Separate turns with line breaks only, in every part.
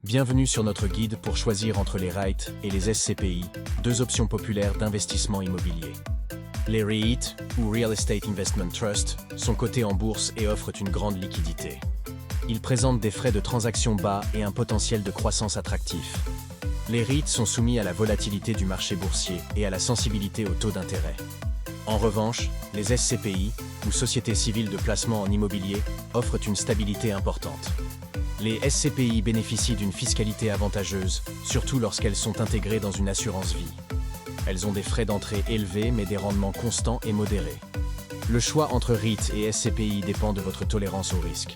Bienvenue sur notre guide pour choisir entre les REIT et les SCPI, deux options populaires d'investissement immobilier. Les REIT, ou Real Estate Investment Trust, sont cotés en bourse et offrent une grande liquidité. Ils présentent des frais de transaction bas et un potentiel de croissance attractif. Les REIT sont soumis à la volatilité du marché boursier et à la sensibilité au taux d'intérêt. En revanche, les SCPI, ou Sociétés civiles de placement en immobilier, offrent une stabilité importante. Les SCPI bénéficient d'une fiscalité avantageuse, surtout lorsqu'elles sont intégrées dans une assurance vie. Elles ont des frais d'entrée élevés mais des rendements constants et modérés. Le choix entre REIT et SCPI dépend de votre tolérance au risque.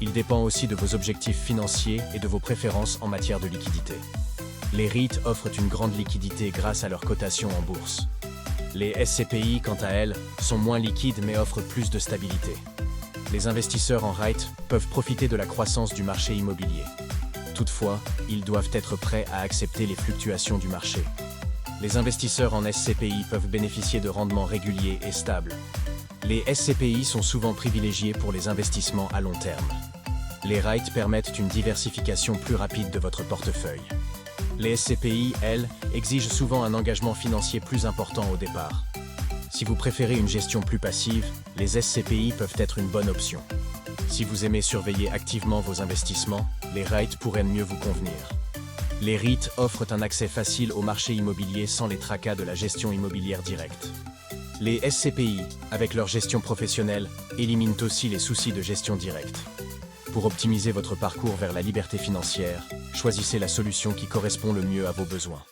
Il dépend aussi de vos objectifs financiers et de vos préférences en matière de liquidité. Les REIT offrent une grande liquidité grâce à leur cotation en bourse. Les SCPI, quant à elles, sont moins liquides mais offrent plus de stabilité. Les investisseurs en REIT peuvent profiter de la croissance du marché immobilier. Toutefois, ils doivent être prêts à accepter les fluctuations du marché. Les investisseurs en SCPI peuvent bénéficier de rendements réguliers et stables. Les SCPI sont souvent privilégiés pour les investissements à long terme. Les REIT permettent une diversification plus rapide de votre portefeuille. Les SCPI, elles, exigent souvent un engagement financier plus important au départ. Si vous préférez une gestion plus passive, les SCPI peuvent être une bonne option. Si vous aimez surveiller activement vos investissements, les REIT pourraient mieux vous convenir. Les REIT offrent un accès facile au marché immobilier sans les tracas de la gestion immobilière directe. Les SCPI, avec leur gestion professionnelle, éliminent aussi les soucis de gestion directe. Pour optimiser votre parcours vers la liberté financière, choisissez la solution qui correspond le mieux à vos besoins.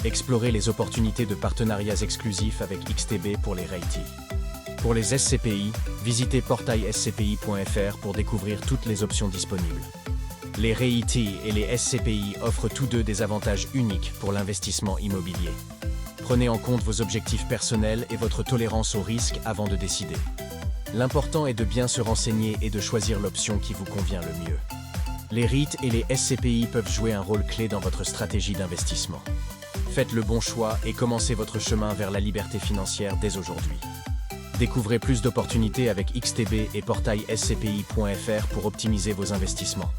Explorez les opportunités de partenariats exclusifs avec XTB pour les REIT. Pour les SCPI, visitez portailscpi.fr pour découvrir toutes les options disponibles. Les REIT et les SCPI offrent tous deux des avantages uniques pour l'investissement immobilier. Prenez en compte vos objectifs personnels et votre tolérance au risque avant de décider. L'important est de bien se renseigner et de choisir l'option qui vous convient le mieux. Les REIT et les SCPI peuvent jouer un rôle clé dans votre stratégie d'investissement. Faites le bon choix et commencez votre chemin vers la liberté financière dès aujourd'hui. Découvrez plus d'opportunités avec XTB et portailscpi.fr pour optimiser vos investissements.